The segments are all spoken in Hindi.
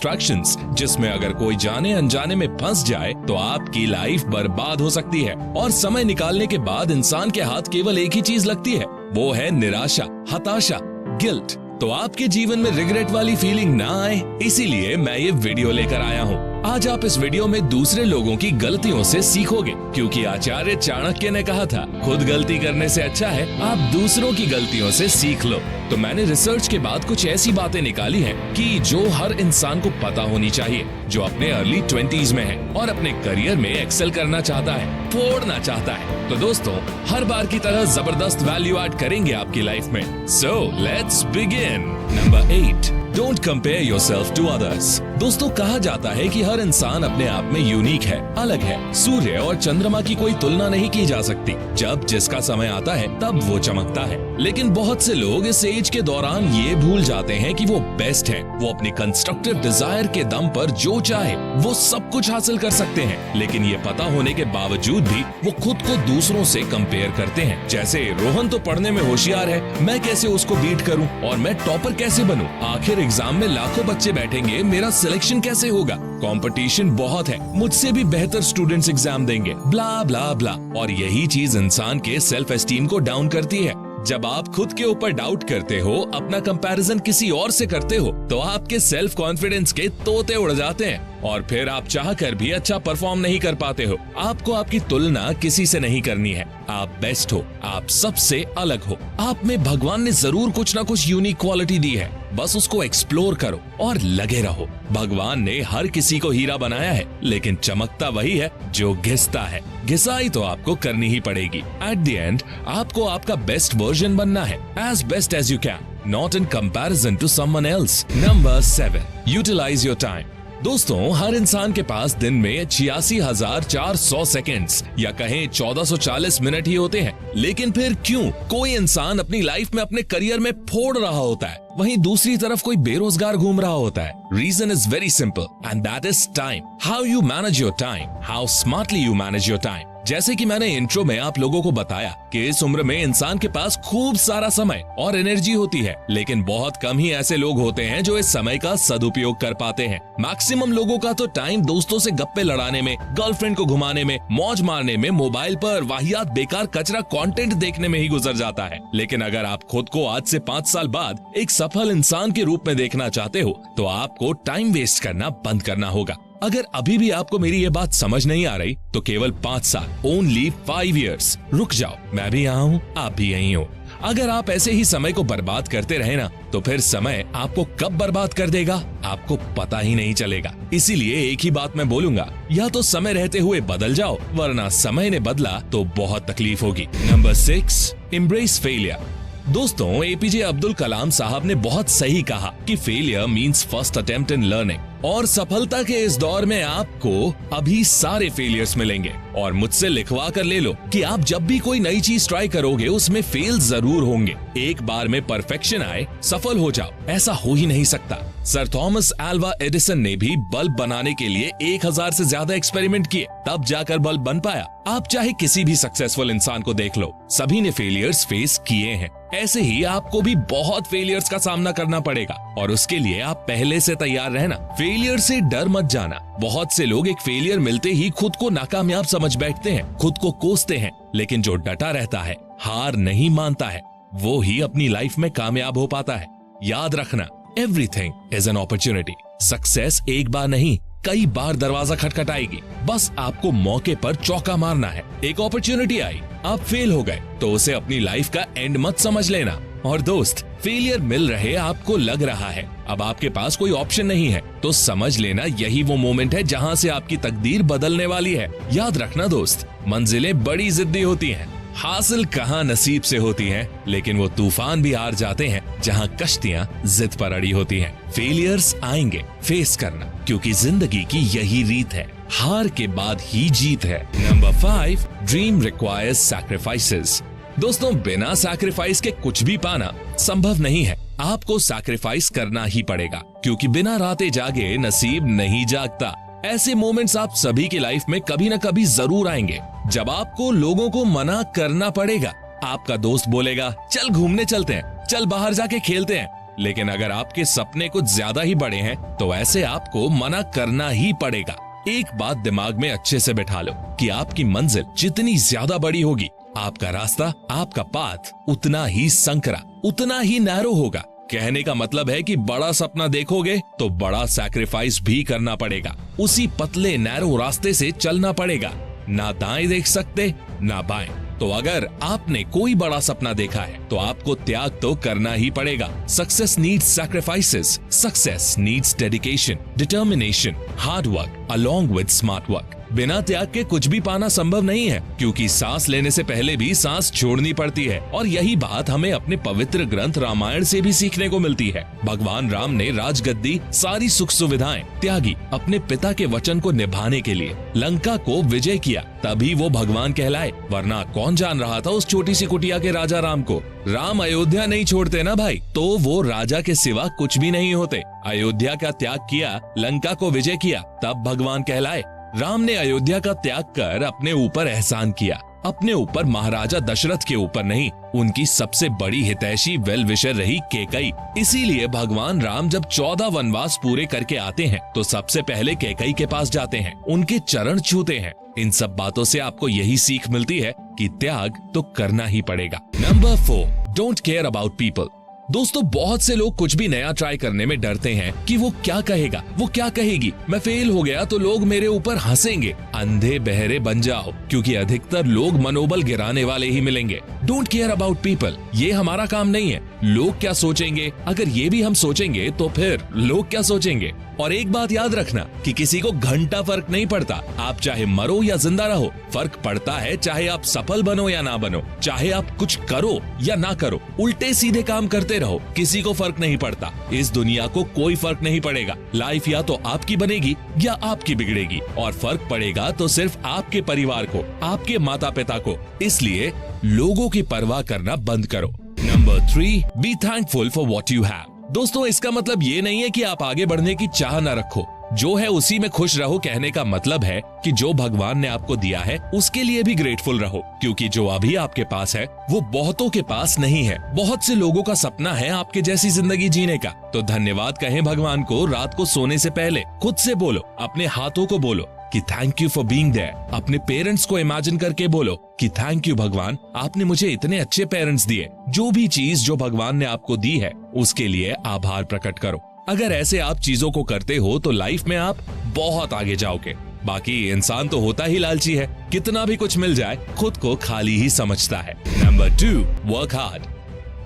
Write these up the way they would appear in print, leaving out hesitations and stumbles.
डिस्ट्रैक्शंस, जिसमें अगर कोई जाने अनजाने में फंस जाए तो आपकी लाइफ बर्बाद हो सकती है। और समय निकालने के बाद इंसान के हाथ केवल एक ही चीज लगती है, वो है निराशा, हताशा, गिल्ट। तो आपके जीवन में रिग्रेट वाली फीलिंग ना आए, इसीलिए मैं ये वीडियो लेकर आया हूँ। आज आप इस वीडियो में दूसरे लोगों की गलतियों से सीखोगे, क्योंकि आचार्य चाणक्य ने कहा था, खुद गलती करने से अच्छा है आप दूसरों की गलतियों से सीख लो। तो मैंने रिसर्च के बाद कुछ ऐसी बातें निकाली हैं कि जो हर इंसान को पता होनी चाहिए, जो अपने अर्ली 20s में है और अपने करियर में एक्सेल करना चाहता है, फोड़ना चाहता है। तो दोस्तों, हर बार की तरह जबरदस्त वैल्यू ऐड करेंगे आपकी लाइफ में। So let's begin. Number 8, don't compare yourself to others. दोस्तों, कहा जाता है कि हर इंसान अपने आप में यूनिक है, अलग है। सूर्य और चंद्रमा की कोई तुलना नहीं की जा सकती। जब जिसका समय आता है तब वो चमकता है। लेकिन बहुत से लोग इस एज के दौरान ये भूल जाते हैं कि वो बेस्ट हैं। वो अपनी कंस्ट्रक्टिव डिजायर के दम पर जो चाहे वो सब कुछ हासिल कर सकते हैं। लेकिन ये पता होने के बावजूद भी वो खुद को दूसरों से कंपेयर करते हैं। जैसे रोहन तो पढ़ने में होशियार है, मैं कैसे उसको बीट करूं और मैं टॉपर कैसे बनूं? आखिर एग्जाम में लाखों बच्चे बैठेंगे, मेरा सिलेक्शन कैसे होगा? कंपटीशन बहुत है, मुझसे भी बेहतर स्टूडेंट्स एग्जाम देंगे, ब्ला ब्ला ब्ला। और यही चीज इंसान के सेल्फ एस्टीम को डाउन करती है। जब आप खुद के ऊपर डाउट करते हो, अपना कंपैरिजन किसी और से करते हो, तो आपके सेल्फ कॉन्फिडेंस के तोते उड़ जाते हैं और फिर आप चाहकर भी अच्छा परफॉर्म नहीं कर पाते हो। आपको आपकी तुलना किसी से नहीं करनी है। आप बेस्ट हो, आप सबसे अलग हो। आप में भगवान ने जरूर कुछ ना कुछ यूनिक क्वालिटी दी है, बस उसको एक्सप्लोर करो और लगे रहो। भगवान ने हर किसी को हीरा बनाया है, लेकिन चमकता वही है जो घिसता है। घिसाई तो आपको करनी ही पड़ेगी। एट द एंड आपको आपका बेस्ट वर्जन बनना है, as best as you can, not in comparison to someone else. Number 7, utilise your time. दोस्तों, हर इंसान के पास दिन में 86,400 सेकेंड्स या कहें 1440 मिनट ही होते हैं। लेकिन फिर क्यों कोई इंसान अपनी लाइफ में अपने करियर में फोड़ रहा होता है, वहीं दूसरी तरफ कोई बेरोजगार घूम रहा होता है? Reason is very simple and that is time. How you manage your time, how smartly you manage your time. जैसे कि मैंने इंट्रो में आप लोगों को बताया कि इस उम्र में इंसान के पास खूब सारा समय और एनर्जी होती है, लेकिन बहुत कम ही ऐसे लोग होते हैं जो इस समय का सदुपयोग कर पाते हैं। मैक्सिमम लोगों का तो टाइम दोस्तों से गप्पे लड़ाने में, गर्लफ्रेंड को घुमाने में, मौज मारने में, मोबाइल पर वाहियात बेकार कचरा कंटेंट देखने में ही गुजर जाता है। लेकिन अगर आप खुद को आज से 5 साल बाद एक सफल इंसान के रूप में देखना चाहते हो, तो आपको टाइम वेस्ट करना बंद करना होगा। अगर अभी भी आपको मेरी ये बात समझ नहीं आ रही, तो केवल 5 साल, ओनली 5 years रुक जाओ। मैं भी यहाँ हूँ, आप भी यहीं हो। अगर आप ऐसे ही समय को बर्बाद करते रहे ना, तो फिर समय आपको कब बर्बाद कर देगा आपको पता ही नहीं चलेगा। इसीलिए एक ही बात मैं बोलूंगा, या तो समय रहते हुए बदल जाओ, वरना समय ने बदला तो बहुत तकलीफ होगी। Number 6, embrace failure. दोस्तों, एपीजे अब्दुल कलाम साहब ने बहुत सही कहा कि failure means first attempt in learning. और सफलता के इस दौर में आपको अभी सारे फेलियर्स मिलेंगे। और मुझसे लिखवा कर ले लो कि आप जब भी कोई नई चीज ट्राई करोगे, उसमें फेल जरूर होंगे। एक बार में परफेक्शन आए, सफल हो जाओ, ऐसा हो ही नहीं सकता। सर थॉमस अल्वा एडिसन ने भी बल्ब बनाने के लिए 1000 से ज्यादा एक्सपेरिमेंट किए, तब जाकर बल्ब बन पाया। आप चाहे किसी भी सक्सेसफुल इंसान को देख लो, सभी ने फेलियर्स फेस किए हैं। ऐसे ही आपको भी बहुत फेलियर्स का सामना करना पड़ेगा, और उसके लिए आप पहले से तैयार रहना। फेलियर से डर मत जाना। बहुत से लोग एक फेलियर मिलते ही खुद को नाकामयाब समझ बैठते हैं, खुद को कोसते हैं। लेकिन जो डटा रहता है, हार नहीं मानता है, वो ही अपनी लाइफ में कामयाब हो पाता है। याद रखना, everything is an opportunity. Success एक बार नहीं, कई बार दरवाजा खटखटाएगी। बस आपको मौके पर चौका मारना है। एक अपॉर्चुनिटी आई, आप फेल हो गए, तो उसे अपनी लाइफ का एंड मत समझ लेना। और दोस्त, फेलियर मिल रहे आपको लग रहा है अब आपके पास कोई ऑप्शन नहीं है, तो समझ लेना यही वो मोमेंट है जहां से आपकी तकदीर बदलने वाली है। याद रखना दोस्त, मंजिलें बड़ी जिद्दी होती हैं, हासिल कहाँ नसीब से होती हैं, लेकिन वो तूफान भी हार जाते हैं जहाँ कश्तियाँ जिद पर अड़ी होती हैं। फेलियर्स आएंगे, फेस करना, क्योंकि जिंदगी की यही रीत है, हार के बाद ही जीत है। Number 5, dream requires sacrifices. दोस्तों, बिना सैक्रिफाइस के कुछ भी पाना संभव नहीं है। आपको सैक्रिफाइस करना ही पड़ेगा, क्योंकि बिना रातें जागे नसीब नहीं जागता। ऐसे मोमेंट्स आप सभी की लाइफ में कभी न कभी जरूर आएंगे, जब आपको लोगों को मना करना पड़ेगा। आपका दोस्त बोलेगा, चल घूमने चलते हैं, चल बाहर जाके खेलते हैं, लेकिन अगर आपके सपने कुछ ज्यादा ही बड़े हैं तो ऐसे आपको मना करना ही पड़ेगा। एक बात दिमाग में अच्छे से बिठा लो कि आपकी मंजिल जितनी ज्यादा बड़ी होगी, आपका रास्ता, आपका पाथ उतना ही संकरा, उतना ही नैरो होगा। कहने का मतलब है कि बड़ा सपना देखोगे तो बड़ा सैक्रिफाइस भी करना पड़ेगा। उसी पतले नैरो रास्ते से चलना पड़ेगा। ना दाएं देख सकते ना बाएं। तो अगर आपने कोई बड़ा सपना देखा है तो आपको त्याग तो करना ही पड़ेगा। Success needs sacrifices, success needs dedication, determination, hard work along with smart work. बिना त्याग के कुछ भी पाना संभव नहीं है, क्योंकि सांस लेने से पहले भी सांस छोड़नी पड़ती है। और यही बात हमें अपने पवित्र ग्रंथ रामायण से भी सीखने को मिलती है। भगवान राम ने राजगद्दी, सारी सुख सुविधाएं त्यागी अपने पिता के वचन को निभाने के लिए। लंका को विजय किया, तभी वो भगवान कहलाए, वरना कौन जान रहा था उस छोटी सी कुटिया के राजा राम को। राम अयोध्या नहीं छोड़ते ना भाई, तो वो राजा के सिवा कुछ भी नहीं होते। अयोध्या का त्याग किया, लंका को विजय किया, तब भगवान कहलाए। राम ने अयोध्या का त्याग कर अपने ऊपर एहसान किया, अपने ऊपर महाराजा दशरथ के ऊपर नहीं, उनकी सबसे बड़ी हितैषी वेल विशर रही कैकई। इसीलिए भगवान राम जब 14 वनवास पूरे करके आते हैं तो सबसे पहले कैकई के पास जाते हैं, उनके चरण छूते हैं। इन सब बातों से आपको यही सीख मिलती है कि त्याग तो करना ही पड़ेगा। Number 4, don't care about people. दोस्तों, बहुत से लोग कुछ भी नया ट्राई करने में डरते हैं कि वो क्या कहेगा, वो क्या कहेगी, मैं फेल हो गया तो लोग मेरे ऊपर हंसेंगे। अंधे बहरे बन जाओ, क्योंकि अधिकतर लोग मनोबल गिराने वाले ही मिलेंगे। डोंट केयर अबाउट पीपल, ये हमारा काम नहीं है। लोग क्या सोचेंगे, अगर ये भी हम सोचेंगे तो फिर लोग क्या सोचेंगे। और एक बात याद रखना कि किसी को घंटा फर्क नहीं पड़ता, आप चाहे मरो या जिंदा रहो। फर्क पड़ता है चाहे आप सफल बनो या ना बनो, चाहे आप कुछ करो या ना करो, उल्टे सीधे काम करते रहो, किसी को फर्क नहीं पड़ता। इस दुनिया को कोई फर्क नहीं पड़ेगा। लाइफ या तो आपकी बनेगी या आपकी बिगड़ेगी, और फर्क पड़ेगा तो सिर्फ आपके परिवार को, आपके माता पिता को। इसलिए लोगों की परवाह करना बंद करो। Number 3, be thankful for what you have. दोस्तों, इसका मतलब ये नहीं है कि आप आगे बढ़ने की चाह न रखो, जो है उसी में खुश रहो। कहने का मतलब है कि जो भगवान ने आपको दिया है उसके लिए भी ग्रेटफुल रहो, क्योंकि जो अभी आपके पास है वो बहुतों के पास नहीं है। बहुत से लोगों का सपना है आपके जैसी जिंदगी जीने का। तो धन्यवाद कहें भगवान को रात को सोने से पहले। खुद से बोलो, अपने हाथों को बोलो कि thank you for being there. अपने पेरेंट्स को इमेजिन करके बोलो कि थैंक यू भगवान, आपने मुझे इतने अच्छे पेरेंट्स दिए। जो भी चीज जो भगवान ने आपको दी है उसके लिए आभार प्रकट करो। अगर ऐसे आप चीजों को करते हो तो लाइफ में आप बहुत आगे जाओगे। बाकी इंसान तो होता ही लालची है, कितना भी कुछ मिल जाए खुद को खाली ही समझता है। Number 2, work hard.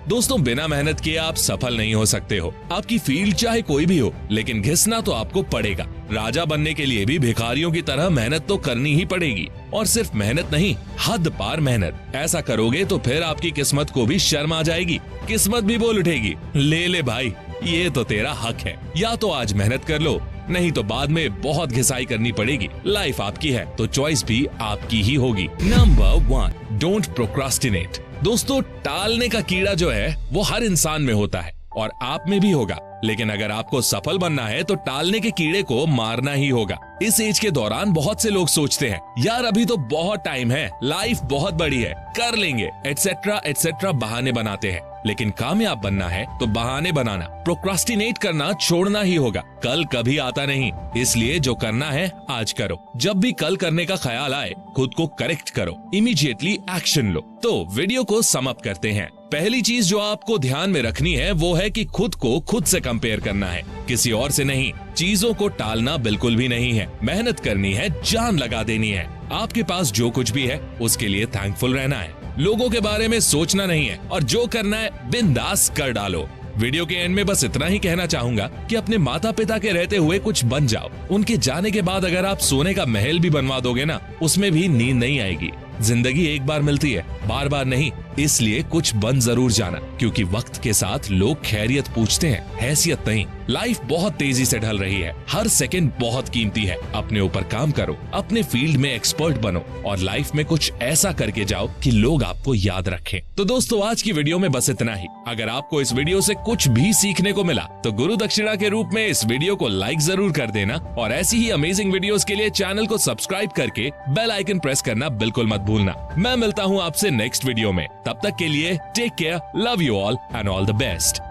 दोस्तों, बिना मेहनत किए आप सफल नहीं हो सकते हो। आपकी फील्ड चाहे कोई भी हो, लेकिन घिसना तो आपको पड़ेगा। राजा बनने के लिए भी भिखारियों की तरह मेहनत तो करनी ही पड़ेगी, और सिर्फ मेहनत नहीं, हद पार मेहनत। ऐसा करोगे तो फिर आपकी किस्मत को भी शर्म आ जाएगी, किस्मत भी बोल उठेगी, ले भाई ये तो तेरा हक है। या तो आज मेहनत कर लो, नहीं तो बाद में बहुत घिसाई करनी पड़ेगी। लाइफ आपकी है तो चॉइस भी आपकी ही होगी। Number 1, don't procrastinate. दोस्तों, टालने का कीड़ा जो है वो हर इंसान में होता है और आप में भी होगा, लेकिन अगर आपको सफल बनना है तो टालने के कीड़े को मारना ही होगा। इस एज के दौरान बहुत से लोग सोचते हैं यार अभी तो बहुत टाइम है, लाइफ बहुत बड़ी है, कर लेंगे एटसेट्रा एटसेट्रा, बहाने बनाते हैं। लेकिन कामयाब बनना है तो बहाने बनाना, प्रोक्रास्टिनेट करना छोड़ना ही होगा। कल कभी आता नहीं, इसलिए जो करना है आज करो। जब भी कल करने का ख्याल आए खुद को करेक्ट करो, इमीडिएटली एक्शन लो। तो वीडियो को सम अप करते हैं। पहली चीज जो आपको ध्यान में रखनी है वो है कि खुद को खुद से कंपेयर करना है, किसी और से नहीं। चीजों को टालना बिल्कुल भी नहीं है, मेहनत करनी है, जान लगा देनी है। आपके पास जो कुछ भी है उसके लिए थैंकफुल रहना है, लोगों के बारे में सोचना नहीं है, और जो करना है बिंदास कर डालो। वीडियो के एंड में बस इतना ही कहना चाहूंगा कि अपने माता पिता के रहते हुए कुछ बन जाओ। उनके जाने के बाद अगर आप सोने का महल भी बनवा दोगे ना, उसमें भी नींद नहीं आएगी। जिंदगी एक बार मिलती है, बार बार नहीं, इसलिए कुछ बन जरूर जाना, क्योंकि वक्त के साथ लोग खैरियत पूछते हैं, हैसियत नहीं। लाइफ बहुत तेजी से ढल रही है, हर सेकंड बहुत कीमती है। अपने ऊपर काम करो, अपने फील्ड में एक्सपर्ट बनो, और लाइफ में कुछ ऐसा करके जाओ कि लोग आपको याद रखें। तो दोस्तों, आज की वीडियो में बस इतना ही। अगर आपको इस वीडियो से कुछ भी सीखने को मिला तो गुरु दक्षिणा के रूप में इस वीडियो को लाइक जरूर कर देना, और ऐसी ही अमेजिंग वीडियोस के लिए चैनल को सब्सक्राइब करके बेल आइकन प्रेस करना बिल्कुल मत भूलना। मैं मिलता हूँ आपसे नेक्स्ट वीडियो में, तब तक के लिए take care, love you all and all the best.